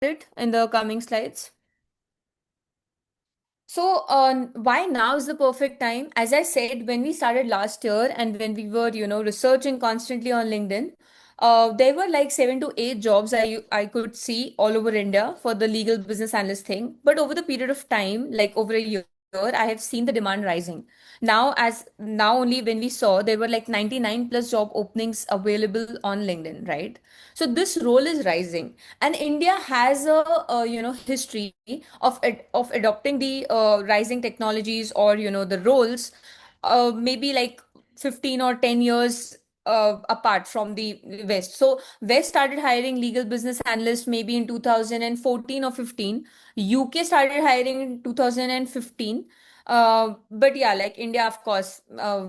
it in the coming slides. So, why now is the perfect time? As I said, when we started last year and when we were, researching constantly on LinkedIn, there were like 7 to 8 jobs I could see all over India for the legal business analyst thing. But over the period of time, like over a year, I have seen the demand rising. Now only when we saw there were like 99 plus job openings available on LinkedIn, right? So this role is rising, and India has a history of adopting the rising technologies, or the roles, maybe like 15 or 10 years apart from the West. So West started hiring legal business analysts maybe in 2014 or 15. UK started hiring in 2015. But yeah, like India, of course,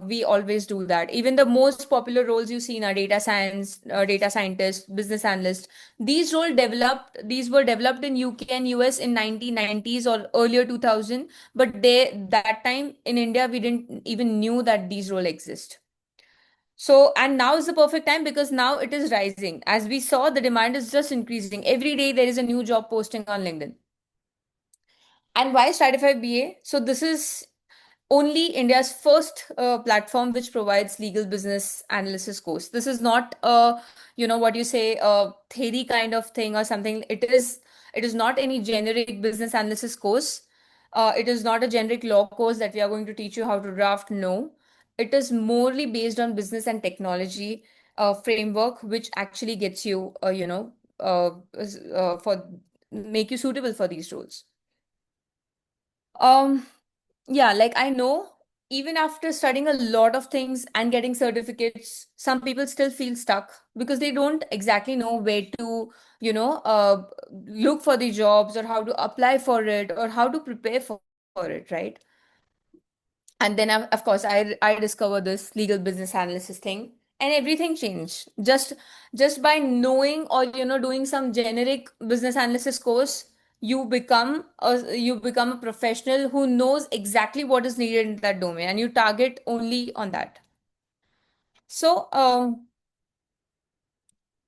we always do that. Even the most popular roles you see in are data science, data scientist, business analyst. These were developed in UK and US in 1990s or earlier 2000. But that time in India, we didn't even knew that these roles exist. So, and now is the perfect time because now it is rising. As we saw, the demand is just increasing. Every day there is a new job posting on LinkedIn. And why Stratify BA? So this is only India's first platform which provides legal business analysis course. This is not a, what you say, a theory kind of thing or something. It is not any generic business analysis course. It is not a generic law course that we are going to teach you how to draft. No, it is morely based on business and technology framework, which actually gets you, for make you suitable for these roles. Um, Yeah, like I know even after studying a lot of things and getting certificates, some people still feel stuck because they don't exactly know where to, look for the jobs, or how to apply for it, or how to prepare for it, right? And then of course I discovered this legal business analysis thing, and everything changed just by knowing, or doing some generic business analysis course. You become a professional who knows exactly what is needed in that domain, and you target only on that. So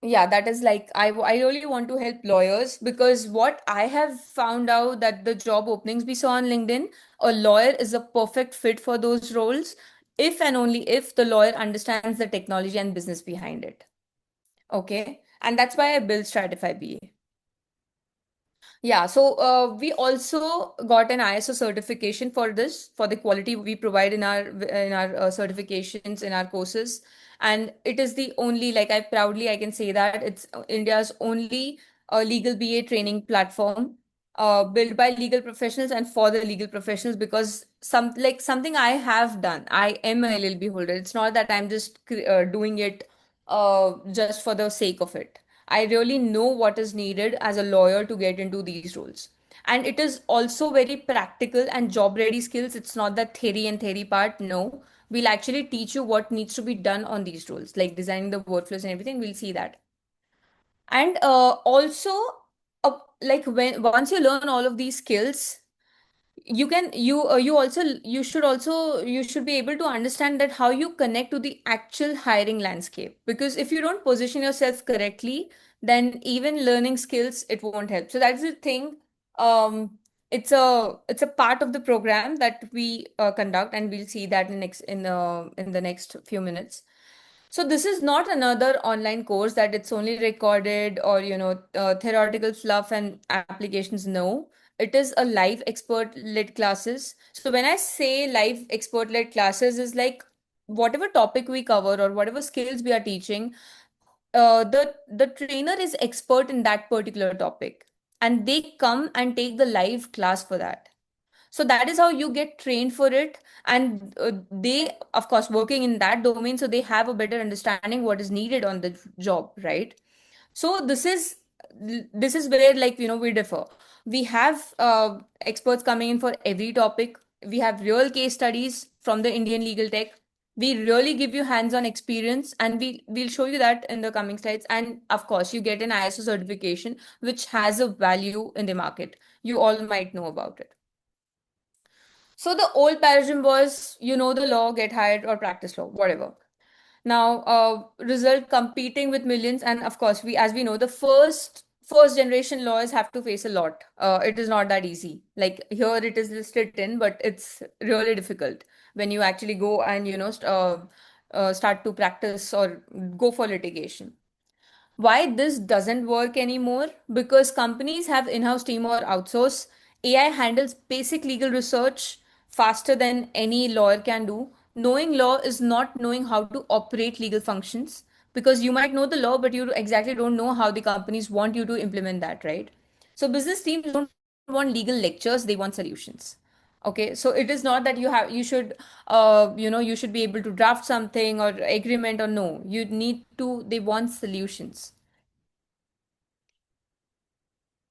yeah, that is like I really want to help lawyers, because what I have found out that the job openings we saw on LinkedIn, a lawyer is a perfect fit for those roles if and only if the lawyer understands the technology and business behind it. Okay. And that's why I built Stratify BA. Yeah, so we also got an ISO certification for this, for the quality we provide in our certifications in our courses, and it is the only, like I can say that it's India's only legal BA training platform, built by legal professionals and for the legal professionals. Because something I have done, I am a LLB holder. It's not that I'm just doing it just for the sake of it. I really know what is needed as a lawyer to get into these roles. And it is also very practical and job ready skills. It's not that theory and theory part. No, we'll actually teach you what needs to be done on these roles, like designing the workflows and everything. We'll see that. And also, like when once you learn all of these skills, you should be able to understand that how you connect to the actual hiring landscape. Because if you don't position yourself correctly, then even learning skills, it won't help. So that's the thing. Um it's a part of the program that we conduct, and we'll see that in the next few minutes. So this is not another online course that it's only recorded, or theoretical fluff and applications. No, it is a live expert led classes. So when I say live expert led classes, is like whatever topic we cover or whatever skills we are teaching, the trainer is expert in that particular topic, and they come and take the live class for that. So that is how you get trained for it. And they, of course, working in that domain, so they have a better understanding what is needed on the job, right? So this is where, like, we differ. We have experts coming in for every topic. We have real case studies from the Indian legal tech. We really give you hands-on experience, and we'll show you that in the coming slides. And of course, you get an ISO certification, which has a value in the market. You all might know about it. So the old paradigm was, the law, get hired, or practice law, whatever. Now, result competing with millions, and of course, as we know, the first first generation lawyers have to face a lot. It is not that easy. Like here it is listed in, but it's really difficult when you actually go and start to practice or go for litigation. Why this doesn't work anymore? Because companies have in-house team or outsource. AI handles basic legal research faster than any lawyer can do. Knowing law is not knowing how to operate legal functions, because you might know the law, but you exactly don't know how the companies want you to implement that, right? So business teams don't want legal lectures, they want solutions. Okay, so it is not that you should you should be able to draft something or agreement, or no, you need to, they want solutions.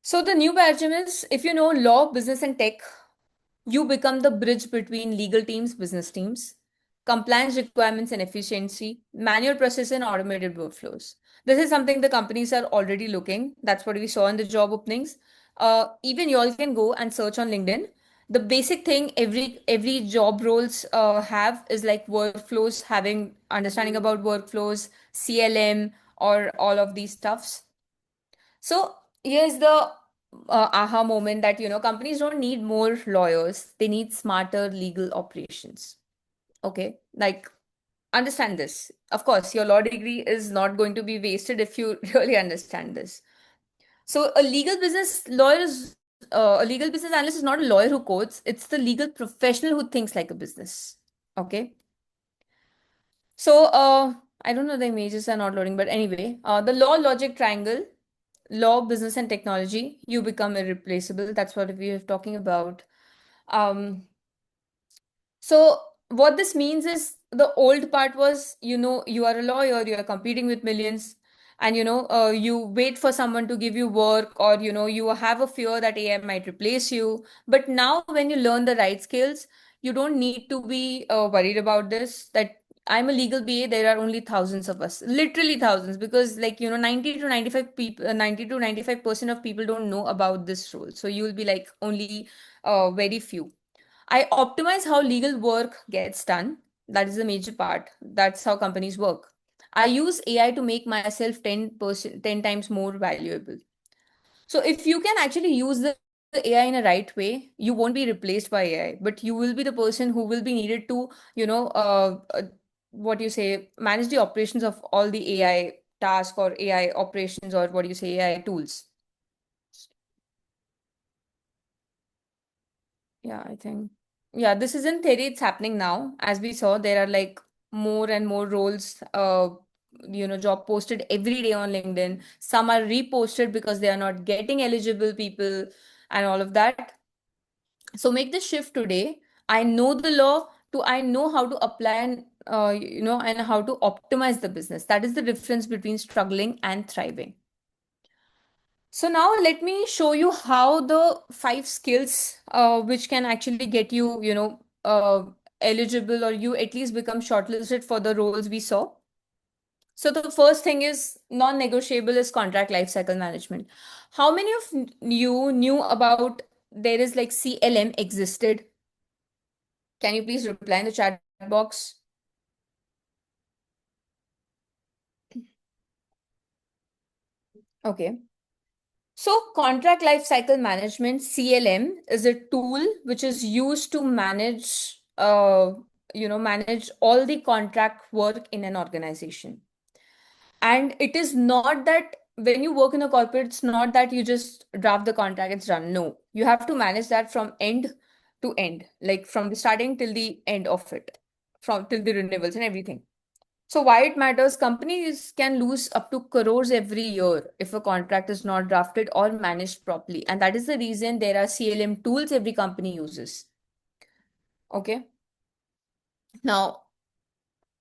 So the new paradigm is, if you know law, business, and tech, you become the bridge between legal teams, business teams, compliance requirements and efficiency, manual process and automated workflows. This is something the companies are already looking. That's what we saw in the job openings. Even you all can go and search on LinkedIn. The basic thing every job roles have is like workflows, having understanding about workflows, CLM, or all of these stuffs. So here's the aha moment that companies don't need more lawyers, they need smarter legal operations. Okay, like understand this. Of course, your law degree is not going to be wasted if you really understand this. So a legal business analyst is not a lawyer who codes, it's the legal professional who thinks like a business. Okay. So I don't know, the images are not loading, but anyway, the law logic triangle, law, business, and technology, you become irreplaceable. That's what we are talking about. Um, so what this means is, the old part was, you are a lawyer, you are competing with millions, and you wait for someone to give you work, or you have a fear that AI might replace you. But now, when you learn the right skills, you don't need to be worried about this. That I'm a legal BA, there are only thousands of us, literally thousands, because 90 to 95 people, 90 to 95% of people don't know about this role. So you will be like only very few. I optimize how legal work gets done. That is the major part. That's how companies work. I use AI to make myself 10 times more valuable. So if you can actually use the AI in a right way, you won't be replaced by AI, but you will be the person who will be needed to, what you say, manage the operations of all the AI task or AI operations, or what you say, AI tools. Yeah, I think. Yeah, this is in theory, it's happening now. As we saw, there are like more and more roles, job posted every day on LinkedIn. Some are reposted because they are not getting eligible people and all of that. So make the shift today. I know the law to I know how to apply and how to optimize the business. That is the difference between struggling and thriving. So now let me show you how the five skills which can actually get you, eligible, or you at least become shortlisted for the roles we saw. So the first thing is non-negotiable is contract lifecycle management. How many of you knew about there is like CLM existed? Can you please reply in the chat box? Okay. So, contract lifecycle management, CLM, is a tool which is used to manage all the contract work in an organization. And it is not that when you work in a corporate, it's not that you just draft the contract, it's done. No, you have to manage that from end to end, like from the starting till the end of it, from till the renewals and everything. So why it matters? Companies can lose up to crores every year if a contract is not drafted or managed properly. And that is the reason there are CLM tools every company uses. Okay. Now,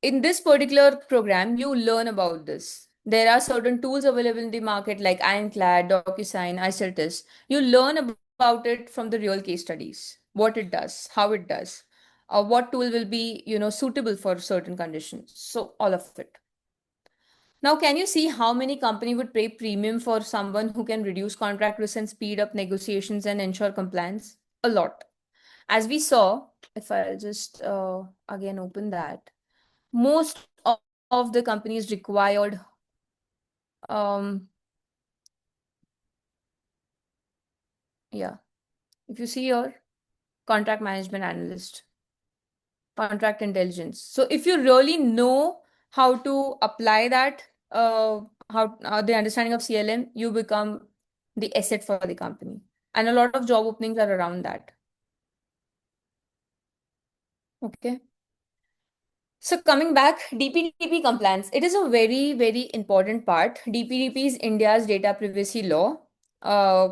in this particular program, you learn about this. There are certain tools available in the market like Ironclad, DocuSign, iCertis. You learn about it from the real case studies, what it does, how it does, what tool will be, suitable for certain conditions. So all of it. Now, can you see how many company would pay premium for someone who can reduce contract risk and speed up negotiations and ensure compliance? A lot. As we saw, if I'll just again open that, most of the companies required um, Yeah. If you see your contract management analyst, contract intelligence. So if you really know how to apply that, how the understanding of CLM, you become the asset for the company. And a lot of job openings are around that. Okay. So coming back, DPDP compliance, it is a very, very important part. DPDP is India's data privacy law. Uh,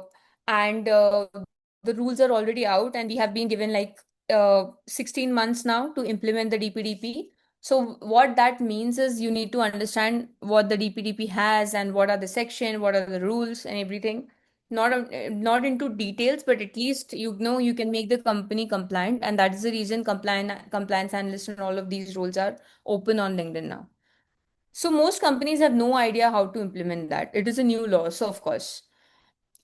and the rules are already out, and we have been given like 16 months now to implement the DPDP. So what that means is you need to understand what the DPDP has and what are the section, what are the rules and everything. Not into details, but at least you know you can make the company compliant, and that is the reason compliance analyst and all of these roles are open on LinkedIn now. So most companies have no idea how to implement that. It is a new law, so of course,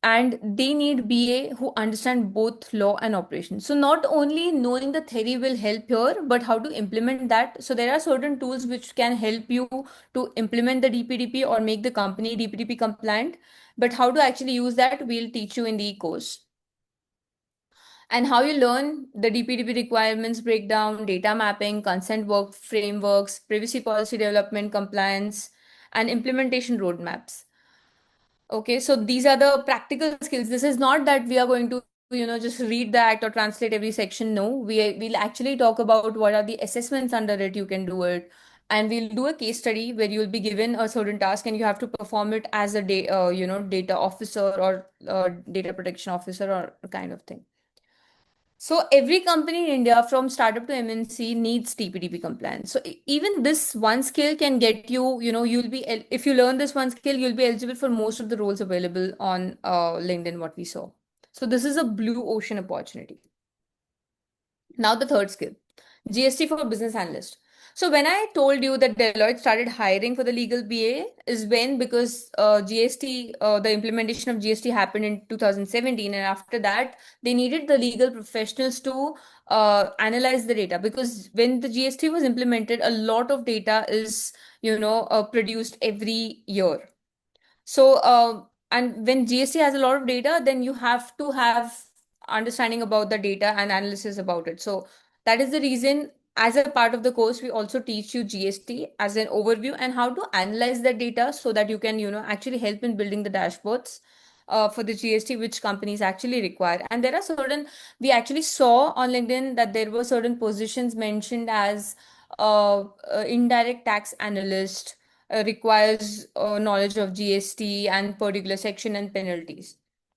and they need BA who understand both law and operations. So not only knowing the theory will help here, but how to implement that. So there are certain tools which can help you to implement the DPDP or make the company DPDP compliant. But how to actually use that, we'll teach you in the course. And how you learn the DPDP requirements breakdown, data mapping, consent work frameworks, privacy policy development, compliance, and implementation roadmaps. Okay, so these are the practical skills. This is not that we are going to, just read the act or translate every section. No, we'll actually talk about what are the assessments under it. You can do it, and we'll do a case study where you'll be given a certain task and you have to perform it as a data officer or data protection officer or kind of thing. So every company in India, from startup to MNC, needs TPDP compliance. So even this one skill can get you, if you learn this one skill, you'll be eligible for most of the roles available on LinkedIn, what we saw. So this is a blue ocean opportunity. Now the third skill, GST for business analyst. So when I told you that Deloitte started hiring for the legal BA is when, because GST, the implementation of GST happened in 2017, and after that they needed the legal professionals to analyze the data, because when the GST was implemented, a lot of data is produced every year. So, and when GST has a lot of data, then you have to have understanding about the data and analysis about it. So that is the reason, as a part of the course, we also teach you GST as an overview and how to analyze the data so that you can, actually help in building the dashboards. For the GST, which companies actually require. And there are certain, we actually saw on LinkedIn that there were certain positions mentioned as indirect tax analyst, requires knowledge of GST and particular section and penalties.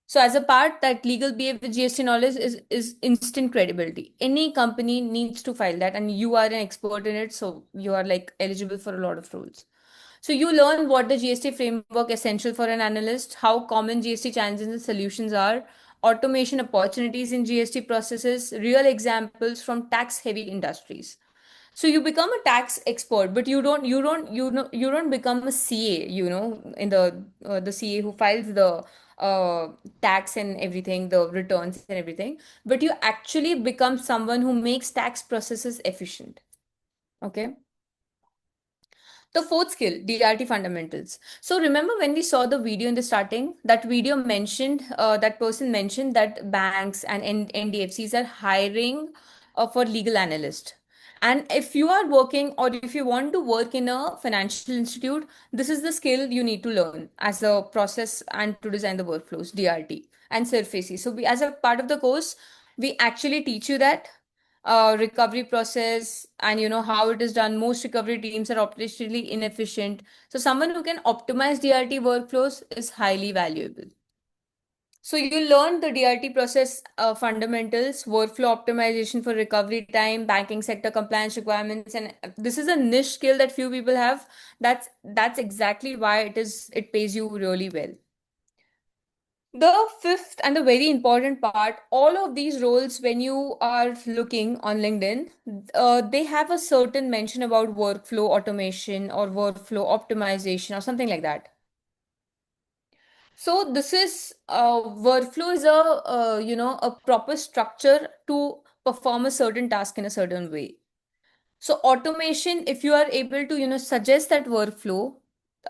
So as a part, that legal BA with GST knowledge is instant credibility. Any company needs to file that, and you are an expert in it, so you are like eligible for a lot of roles. So you learn what the GST framework essential for an analyst, how common GST challenges and solutions are, automation opportunities in GST processes, real examples from tax heavy industries. So you become a tax expert, but you don't become a CA, in the CA who files the tax and everything, the returns and everything, but you actually become someone who makes tax processes efficient. Okay. The fourth skill, DRT fundamentals. So remember when we saw the video in the starting, that video mentioned, that person mentioned that banks and NDFCs are hiring for legal analyst. And if you are working or if you want to work in a financial institute, this is the skill you need to learn as a process and to design the workflows, DRT and SurfAC. So we, as a part of the course, we actually teach you that recovery process and how it is done. Most recovery teams are operationally inefficient, so someone who can optimize DRT workflows is highly valuable. So you learn the DRT process fundamentals, workflow optimization for recovery time, banking sector compliance requirements, and this is a niche skill that few people have. That's exactly why it pays you really well. The fifth and the very important part, all of these roles, when you are looking on LinkedIn, they have a certain mention about workflow automation or workflow optimization or something like that. So this is workflow is a proper structure to perform a certain task in a certain way. So automation, if you are able to suggest that workflow,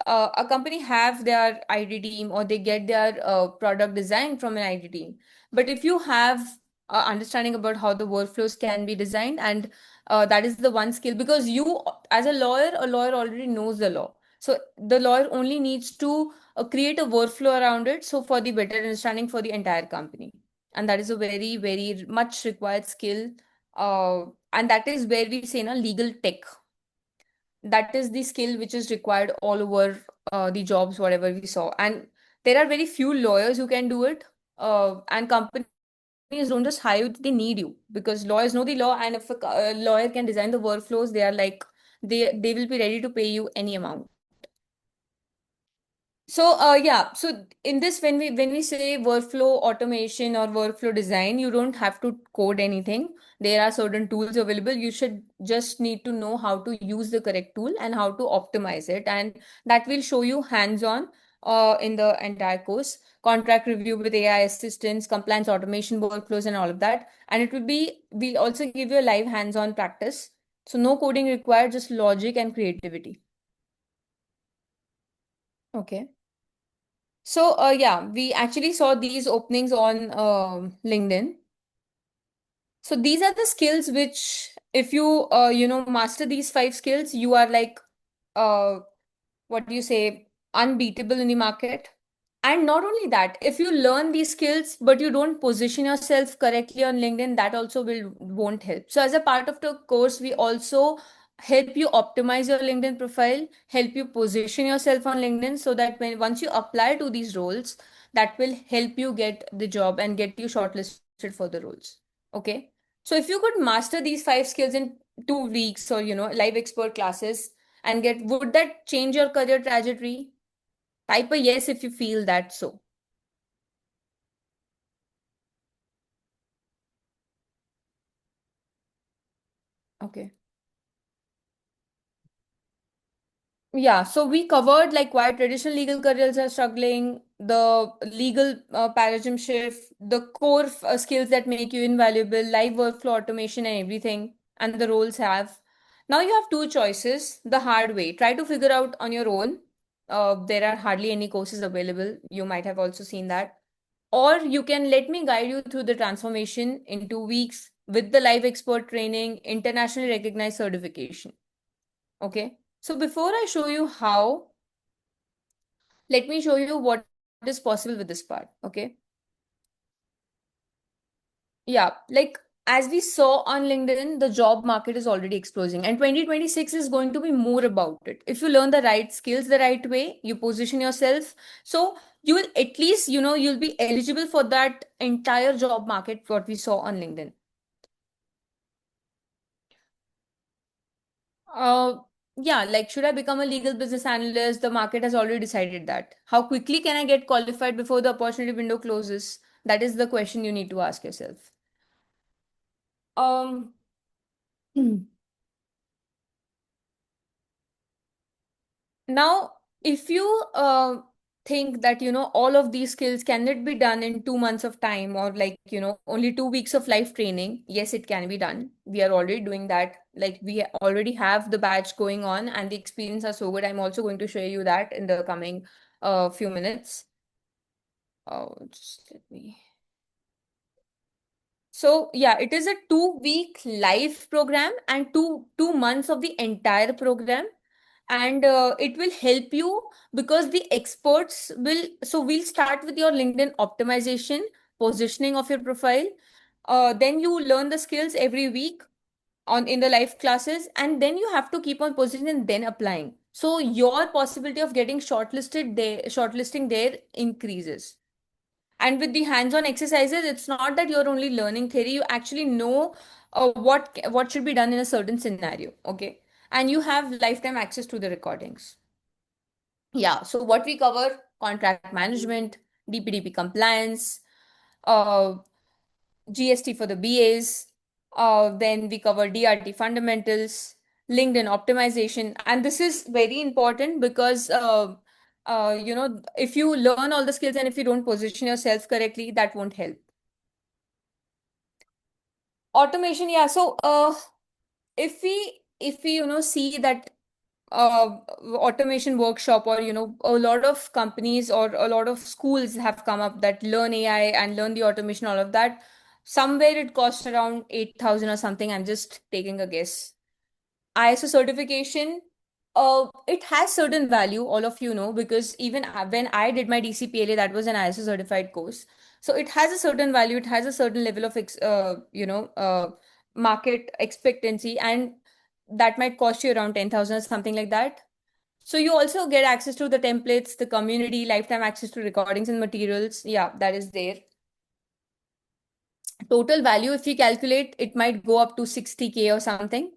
a company have their IT team, or they get their product design from an IT team. But if you have understanding about how the workflows can be designed, and that is the one skill, because you, as a lawyer already knows the law. So the lawyer only needs to create a workflow around it. So for the better understanding for the entire company. And that is a very, very much required skill. And that is where we say na legal tech, that is the skill which is required all over the jobs whatever we saw. And there are very few lawyers who can do it, and companies don't just hire you, they need you, because lawyers know the law, and if a lawyer can design the workflows, they are like, they will be ready to pay you any amount. So yeah, so in this, when we say workflow automation or workflow design, you don't have to code anything. There are certain tools available. You should just need to know how to use the correct tool and how to optimize it, and that will show you hands-on in the entire course. Contract review with AI assistance, compliance automation workflows, and all of that. And it will be, we'll also give you a live hands-on practice. So no coding required, just logic and creativity. Okay. So, yeah, we actually saw these openings on LinkedIn. So these are the skills which, if you master these five skills, you are like, uh, what do you say, unbeatable in the market. And not only that, if you learn these skills but you don't position yourself correctly on LinkedIn, that also won't help. So as a part of the course, we also help you optimize your LinkedIn profile, help you position yourself on LinkedIn, so that when once you apply to these roles, that will help you get the job and get you shortlisted for the roles. Okay. So if you could master these five skills in 2 weeks, or live expert classes, and get, would that change your career trajectory? Type a yes if you feel that so. Okay. Yeah, so we covered like why traditional legal careers are struggling, the legal paradigm shift, the core skills that make you invaluable, live workflow automation, and everything, and the roles have. Now you have two choices, the hard way. Try to figure out on your own. There are hardly any courses available. You might have also seen that. Or you can let me guide you through the transformation in 2 weeks with the live expert training, internationally recognized certification. Okay. So before I show you how, let me show you what is possible with this part. Okay. Yeah. Like, as we saw on LinkedIn, the job market is already exploding, and 2026 is going to be more about it. If you learn the right skills the right way, you position yourself. So you will at least, you'll be eligible for that entire job market, what we saw on LinkedIn. Uh, yeah, like, should I become a legal business analyst? The market has already decided that. How quickly can I get qualified before the opportunity window closes? That is the question you need to ask yourself. Um, Now, if you think that, all of these skills can it be done in 2 months of time, or like, only 2 weeks of live training, yes, it can be done. We are already doing that. Like, we already have the batch going on, and the experience are so good. I'm also going to show you that in the coming few minutes. Just let me. So yeah, it is a 2 week live program, and two months of the entire program, and it will help you, because the experts will. So we'll start with your LinkedIn optimization, positioning of your profile. Then you learn the skills every week on in the live classes, and then you have to keep on positioning and then applying. So your possibility of getting shortlisting there increases. And with the hands-on exercises, it's not that you're only learning theory, you actually know what should be done in a certain scenario. Okay. And you have lifetime access to the recordings. Yeah, so what we cover: contract management, DPDP compliance, uh, GST for the BAs. Then we cover DRT fundamentals, LinkedIn optimization. And this is very important because, if you learn all the skills and if you don't position yourself correctly, that won't help. Automation, yeah. So, if we see that automation workshop, or a lot of companies or a lot of schools have come up that learn AI and learn the automation, all of that. Somewhere it costs around 8,000 or something. I'm just taking a guess. ISO certification, it has certain value, all of you know, because even when I did my DCPLA, that was an ISO certified course. So it has a certain value, it has a certain level of market expectancy, and that might cost you around 10,000 or something like that. So you also get access to the templates, the community, lifetime access to recordings and materials. Yeah, that is there. Total value, if you calculate, it might go up to 60K or something.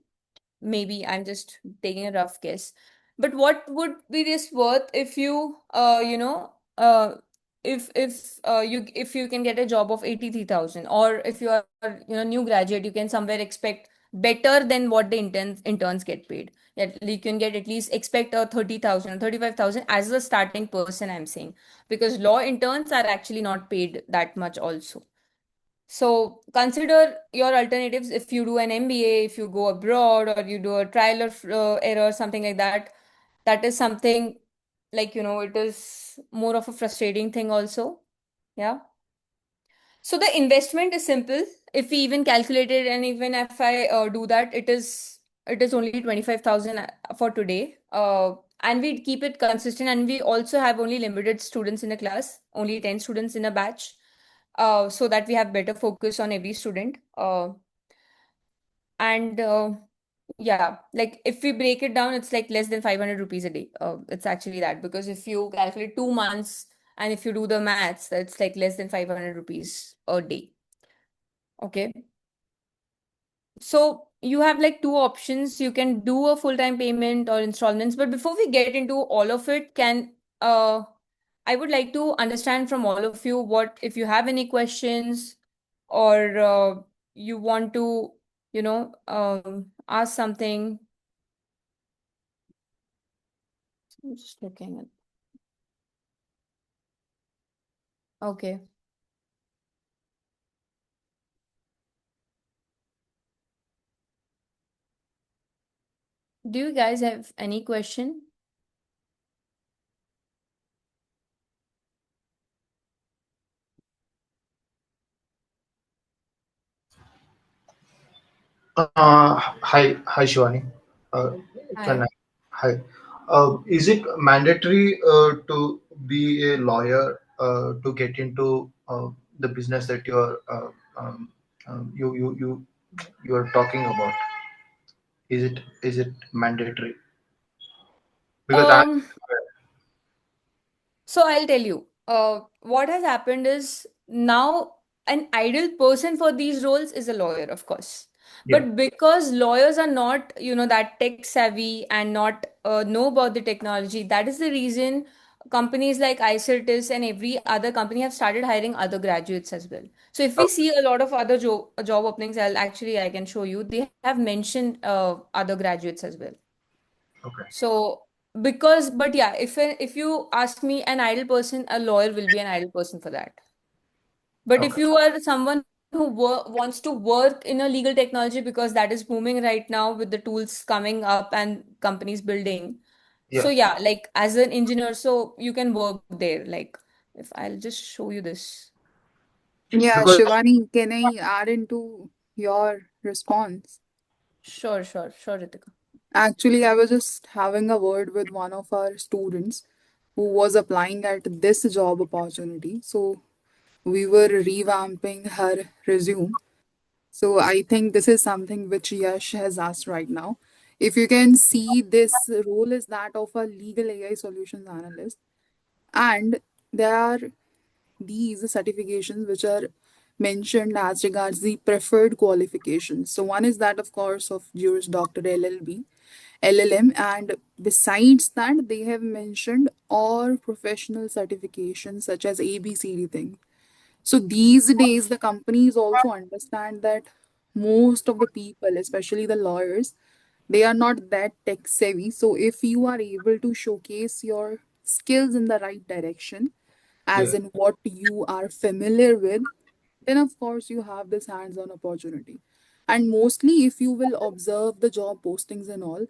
Maybe I'm just taking a rough guess. But what would be this worth if you if you can get a job of 83,000, or if you are new graduate, you can somewhere expect better than what the interns get paid. That you can get at least expect a 30,000 or 35,000 as a starting person, I'm saying, because law interns are actually not paid that much also. So consider your alternatives. If you do an MBA, if you go abroad, or you do a trial or error, something like that, that is something like, it is more of a frustrating thing also. Yeah. So the investment is simple. If we even calculate it, and even if I do that, it is only 25,000 for today. And we keep it consistent, and we also have only limited students in a class, only 10 students in a batch, so that we have better focus on every student. And yeah, like if we break it down, it's like less than 500 rupees a day. It's actually that, because if you calculate 2 months, and if you do the maths, that's like less than 500 rupees a day. Okay. So you have like two options. You can do a full-time payment or installments. But before we get into all of it, I would like to understand from all of you, what if you have any questions, or you want to, ask something. I'm just looking at. Okay. Do you guys have any question? Hi, Shivani. Uh, can I? Hi. Hi. Is it mandatory to be a lawyer to get into the business that you are talking about? Is it mandatory? Because I Um, So I'll tell you, what has happened is now an ideal person for these roles is a lawyer, of course. yeah. But because lawyers are not, that tech savvy and not know about the technology, that is the reason companies like iCertis and every other company have started hiring other graduates as well. So if we Oh, see a lot of other job openings, I can show you. They have mentioned other graduates as well. okay. So but yeah, if you ask me, an idle person, a lawyer will be an idle person for that. But if Okay. you are someone who wants to work in a legal technology, because that is booming right now with the tools coming up and companies building. So Yeah. yeah, like as an engineer, so you can work there. Like if I'll just show you this. Yeah, Because Shivani, can I add into your response? Sure, sure, sure, Ritika. Actually, I was just having a word with one of our students who was applying at this job opportunity. So we were revamping her resume. So I think this is something which Yash has asked right now. If you can see, this role is that of a legal AI solutions analyst, and there are these certifications which are mentioned as regards the preferred qualifications. So one is that, of course, of Juris Doctor LLB, LLM, and besides that, they have mentioned all professional certifications such as ABCD thing. So these days, the companies also understand that most of the people, especially the lawyers, they are not that tech savvy. So if you are able to showcase your skills in the right direction, as yeah. in what you are familiar with, then of course you have this hands-on opportunity. And mostly, if you will observe the job postings and all,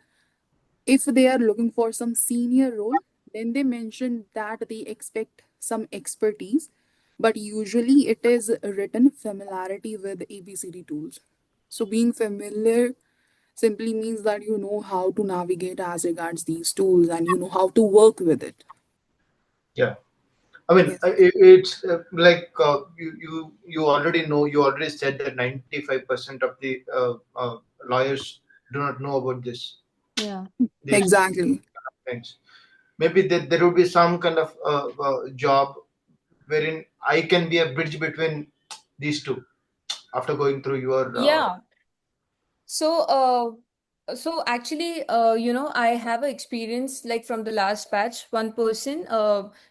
If they are looking for some senior role, then they mention that they expect some expertise, but usually it is written familiarity with ABCD tools. So being familiar simply means that you know how to navigate as regards these tools and you know how to work with it. Yeah. I mean, Yes. it's like you already know. You already said that 95% of the lawyers do not know about Yeah. these Exactly. things. Maybe there would be some kind of job wherein I can be a bridge between these two after going through your Yeah. So, so actually, I have a experience like from the last batch. One person,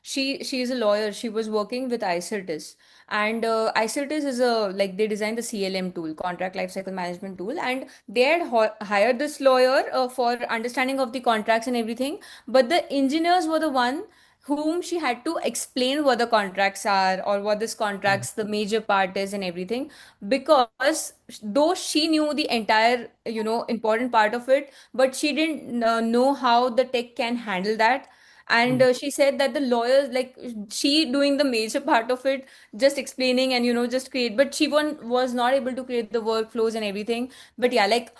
she is a lawyer. She was working with iCertis, and iCertis is a like they designed the CLM tool, Contract Lifecycle Management tool, and they had hired this lawyer for understanding of the contracts and everything. But the engineers were the one whom she had to explain what the contracts are or what this contracts the major part is and everything, because though she knew the entire important part of it, but she didn't know how the tech can handle that. And Mhm. she said that the lawyers, like, she doing the major part of it, just explaining and just create, but she was not able to create the workflows and everything. But yeah, like,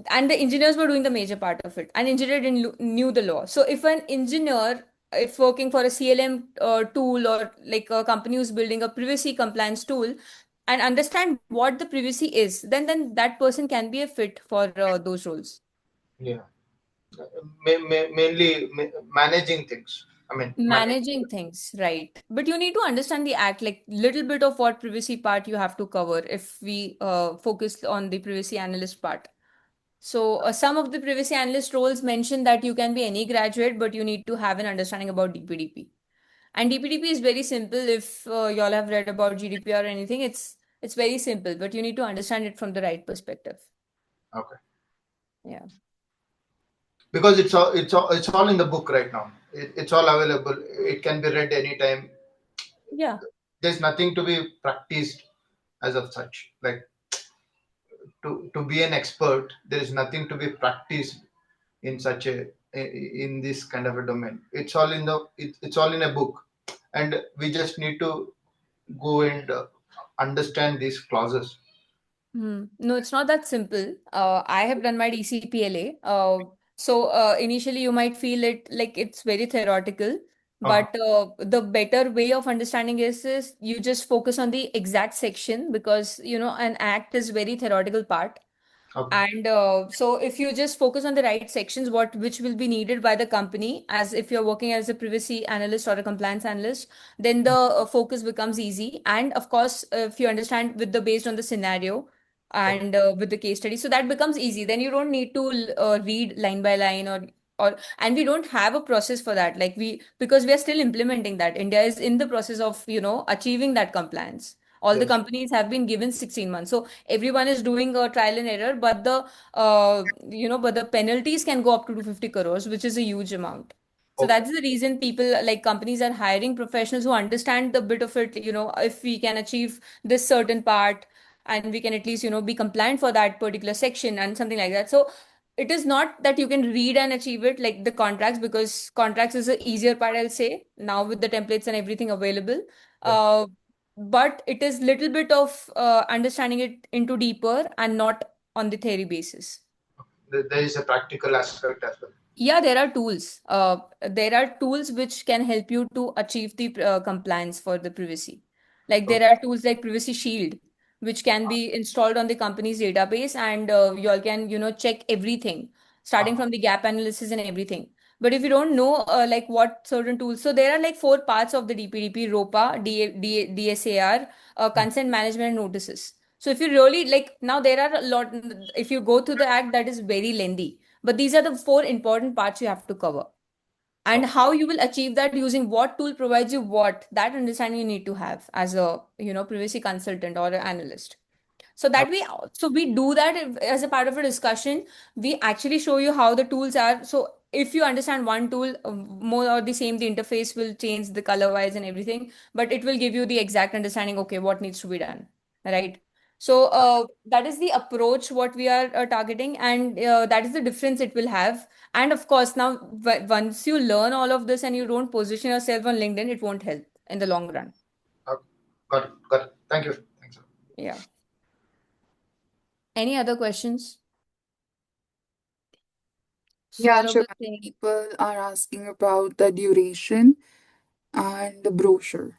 and the engineers were doing the major part of it, and engineer didn't knew the law. So if an engineer, if working for a CLM tool, or like a company who's building a privacy compliance tool, and understand what the privacy is, then that person can be a fit for those roles. Yeah, mainly managing things. I mean, manage. Managing things, right? But you need to understand the act, like little bit of what privacy part you have to cover if we focus on the privacy analyst part. So some of the privacy analyst roles mention that you can be any graduate, but you need to have an understanding about DPDP. And DPDP is very simple. If y'all have read about GDPR or anything, it's very simple, but you need to understand it from the right perspective. Okay, Yeah. because it's all in the book right now. It's all available. It can be read anytime. Yeah. There's nothing to be practiced as of such. Like to be an expert, there is nothing to be practiced in such a in this kind of a domain. It's all in it's all in a book, and we just need to go and understand these clauses. Hmm. No, it's not that simple. I have done my DCPLA. So initially you might feel it like it's very theoretical, Uh-huh. but the better way of understanding is you just focus on the exact section, because an act is very theoretical part. Okay. And so if you just focus on the right sections, what which will be needed by the company, as if you're working as a privacy analyst or a compliance analyst, then the focus becomes easy. And of course, if you understand with the based on the scenario Okay. and with the case study, so that becomes easy. Then you don't need to read line by line, or and we don't have a process for that. Like, because we are still implementing that. India is in the process of achieving that compliance. All the Yes. companies have been given 16 months, so everyone is doing a trial and error, but the penalties can go up to 250 crores, which is a huge amount. So Okay. that's the reason people, like, companies are hiring professionals who understand the bit of it. If we can achieve this certain part, and we can at least be compliant for that particular section and something like that. So it is not that you can read and achieve it like the contracts, because contracts is the easier part, I'll say, now with the templates and everything available. Yeah. uh, but it is little bit of understanding it into deeper and not on the theory basis. There is a practical aspect as well. Yeah, there are tools. There are tools which can help you to achieve the compliance for the privacy. Like, there Okay. are tools like Privacy Shield, which can be installed on the company's database, and you all can, check everything, starting Uh-huh. from the gap analysis and everything. But if you don't know, like, what certain tools, so there are like four parts of the DPDP: ROPA, DSAR, consent management, and notices. So if you really like, now there are a lot. If you go through the act, that is very lengthy, but these are the four important parts you have to cover. And Okay. how you will achieve that, using what tool provides you what, that understanding you need to have as a, privacy consultant or an analyst. So Okay. we do that as a part of a discussion. We actually show you how the tools are. So if you understand one tool, more or the same, the interface will change the color wise and everything, but it will give you the exact understanding, okay, what needs to be done, right? So that is the approach what we are targeting, and that is the difference it will have. And of course, now once you learn all of this and you don't position yourself on LinkedIn, it won't help in the long run. Okay. Got it. Got it. Thank you. Thanks. Yeah. Any other questions? Yeah, Saurabh sure. is saying, People are asking about the duration and the brochure.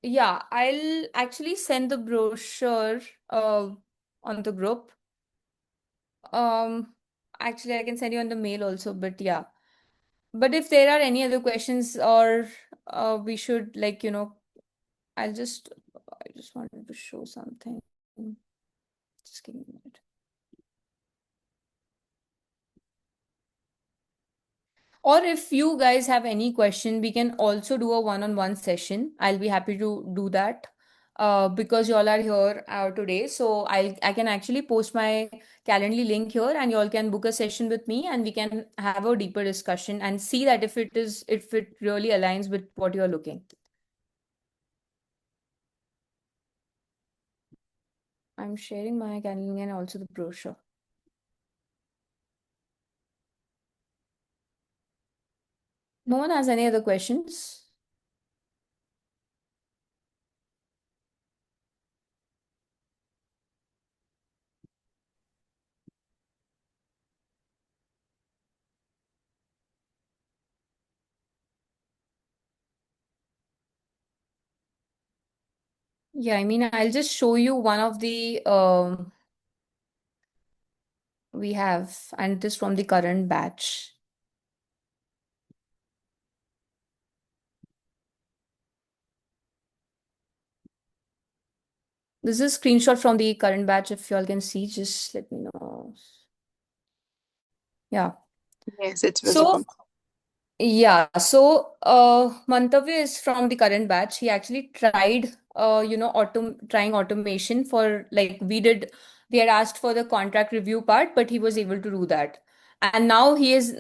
yeah, I'll actually send the brochure uh, on the group. Um, Actually, I can send you on the mail also, but yeah. But if there are any other questions, or we should, like, I'll just, I just wanted to show something. Just give me a minute. Or if you guys have any question, we can also do a one-on-one session. I'll be happy to do that. Because you all are here today, so I can actually post my Calendly link here, and you all can book a session with me, and we can have a deeper discussion and see that if it really aligns with what you're looking. I'm sharing my Calendly and also the brochure. No one has any other questions? Yeah, I mean, I'll just show you one of the we have, and this from the current batch. This is a screenshot from the current batch. If y'all can see, just let me know. Yeah. Yes, it's So visible. yeah, so Mantavya is from the current batch. He actually tried trying automation for, like, we had asked for the contract review part, but he was able to do that. And now he's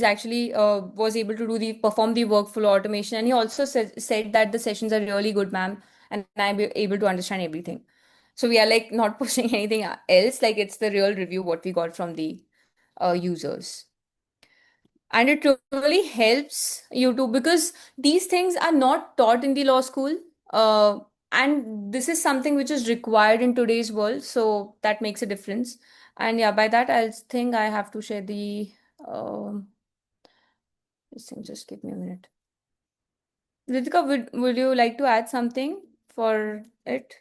actually was able to perform the workflow automation, and he also said that the sessions are really good, ma'am, and I'm able to understand everything. So we are, like, not pushing anything else, like it's the real review what we got from the users. And it really helps you to, because these things are not taught in the law school. And this is something which is required in today's world, so that makes a difference. And yeah, by that, I think I have to share the um this thing. Just give me a minute. Ritika, would you like to add something for it?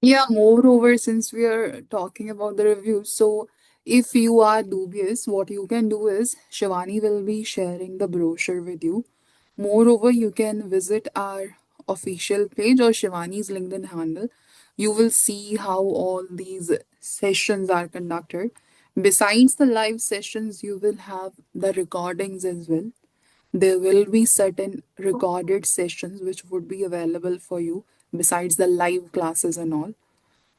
Yeah, moreover, since we are talking about the reviews, so if you are dubious, what you can do is Shivani will be sharing the brochure with you. Moreover, you can visit our official page or Shivani's LinkedIn handle. You will see how all these sessions are conducted. Besides the live sessions, you will have the recordings as well. There will be certain recorded sessions which would be available for you besides the live classes and all.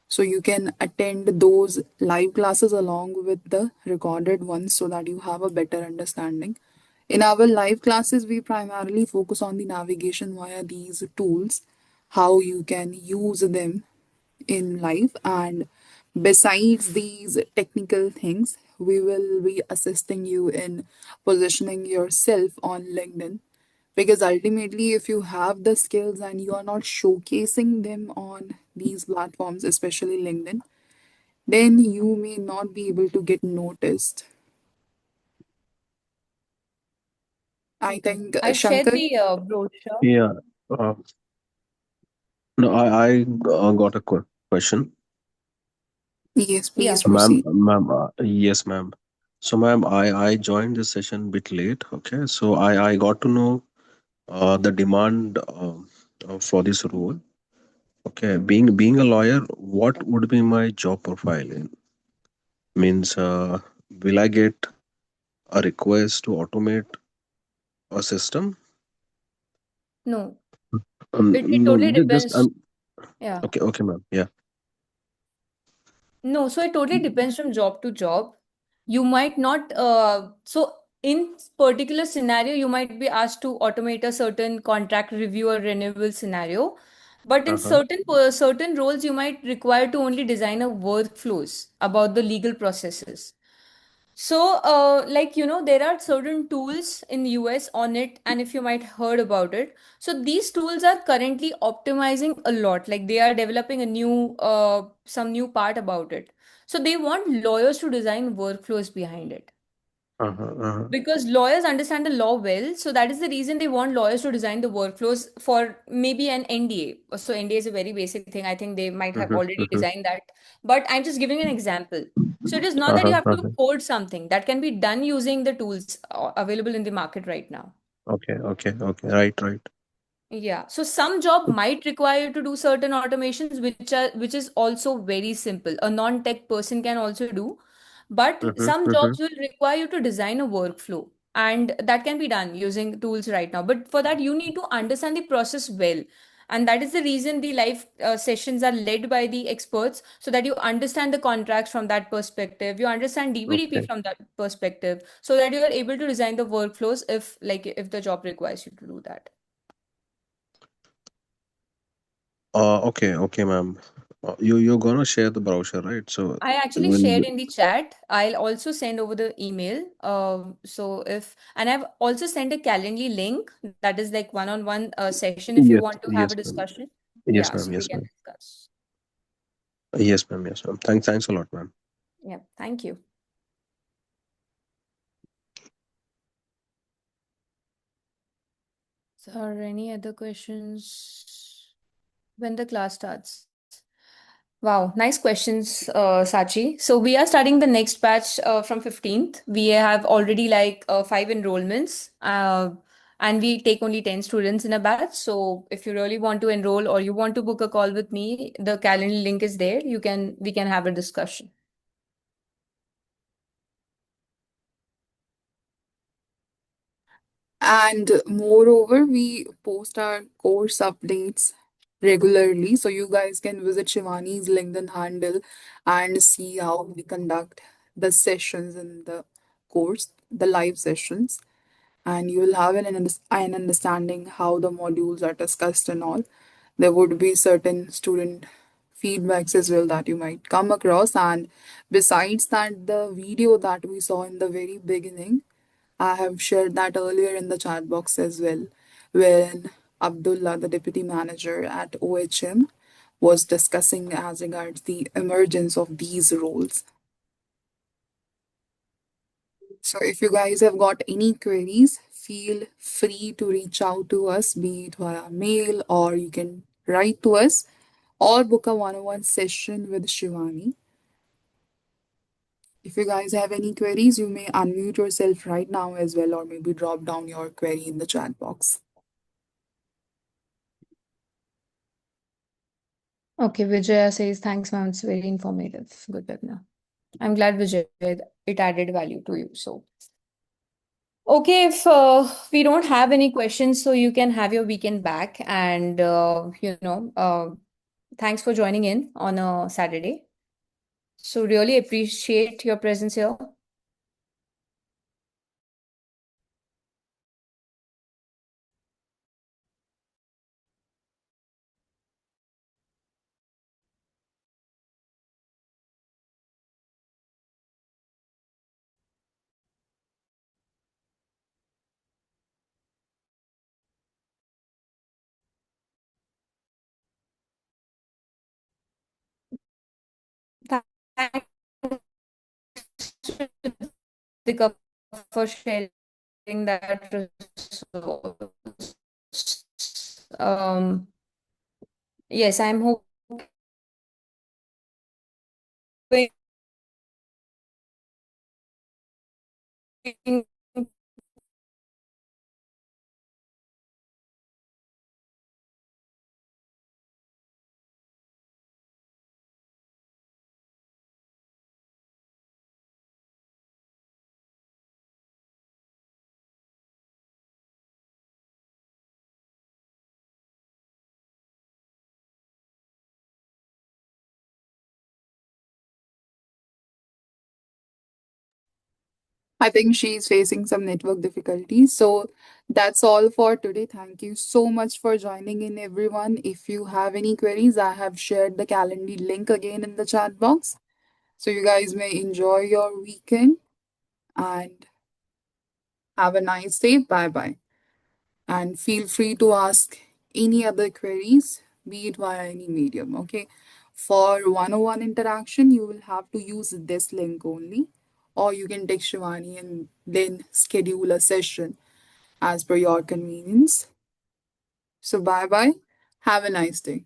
So you can attend those live classes along with the recorded ones so that you have a better understanding. In our live classes, we primarily focus on the navigation via these tools, how you can use them in life. And besides these technical things, we will be assisting you in positioning yourself on LinkedIn. Because ultimately, if you have the skills and you are not showcasing them on these platforms, especially LinkedIn, then you may not be able to get noticed. I Okay. think I've shared Shankar, the brochure. Yeah. Uh, no, I got a question, yes, Yeah. please ma'am. proceed. Ma'am, yes, ma'am. So, ma'am, I joined this session bit late. Okay, so I got to know the demand for this role. Okay, being a lawyer, what would be my job profile? Means, will I get a request to automate a system? No, it No, totally just depends. Yeah. okay, okay, ma'am. Yeah. No, so it totally depends from job to job. You might not, so in particular scenario, you might be asked to automate a certain contract review or renewal scenario. But in Uh-huh. certain roles, you might require to only design a workflows about the legal processes. So, there are certain tools in the US on it, and if you might heard about it. So these tools are currently optimizing a lot. Like they are developing some new part about it. So they want lawyers to design workflows behind it. Uh-huh. Uh-huh. Because lawyers understand the law well, so that is the reason they want lawyers to design the workflows for maybe an NDA. So NDA is a very basic thing. I think they might have Mm-hmm. already Mm-hmm. designed that. But I'm just giving an example. So it is not that you Uh-huh. have to Uh-huh. code something that can be done using the tools available in the market right now. Okay. Okay. Okay. Right. Right. Yeah, so some job might require you to do certain automations, which is also very simple. A non-tech person can also do, but Mm-hmm. some Mm-hmm. jobs will require you to design a workflow, and that can be done using tools right now. But for that, you need to understand the process well, and that is the reason the live sessions are led by the experts, so that you understand the contracts from that perspective, you understand DVDP Okay. from that perspective, so that you are able to design the workflows if the job requires you to do that. Okay, okay, ma'am. You're gonna share the brochure, right? So I actually when shared in the chat. I'll also send over the email. And I've also sent a Calendly link that is like one-on-one session if you yes, want to have a yes, ma'am. discussion. Yes, Yeah, ma'am. so we Yes, can ma'am. discuss. Yes, ma'am. Yes, ma'am. Thanks a lot, ma'am. Yeah, thank you. So, are any other questions? When the class starts? Wow, nice questions, Sachi. So we are starting the next batch from 15th. We have already five enrollments, and we take only 10 students in a batch. So if you really want to enroll or you want to book a call with me, the calendar link is there. We can have a discussion. And moreover, we post our course updates regularly. So you guys can visit Shivani's LinkedIn handle and see how we conduct the sessions in the course, the live sessions. And you will have an understanding how the modules are discussed and all. There would be certain student feedbacks as well that you might come across. And besides that, the video that we saw in the very beginning, I have shared that earlier in the chat box as well, wherein Abdullah, the deputy manager at OHM, was discussing as regards the emergence of these roles. So if you guys have got any queries, feel free to reach out to us, be it via mail or you can write to us or book a one-on-one session with Shivani. If you guys have any queries, you may unmute yourself right now as well, or maybe drop down your query in the chat box. Okay, Vijaya says, thanks, ma'am. It's very informative. Good webinar. I'm glad, Vijay, it added value to you. So, okay, if we don't have any questions, so you can have your weekend back. And, thanks for joining in on a Saturday. So, really appreciate your presence here. Thanks, Ritika, for sharing that resource. Yes, I'm hoping I think she's facing some network difficulties. So that's all for today. Thank you so much for joining in, everyone. If you have any queries, I have shared the Calendly link again in the chat box. So you guys may enjoy your weekend and have a nice day. Bye bye. And feel free to ask any other queries, be it via any medium. Okay. For one-on-one interaction, you will have to use this link only, or you can text Shivani and then schedule a session as per your convenience. So, bye bye. Have a nice day.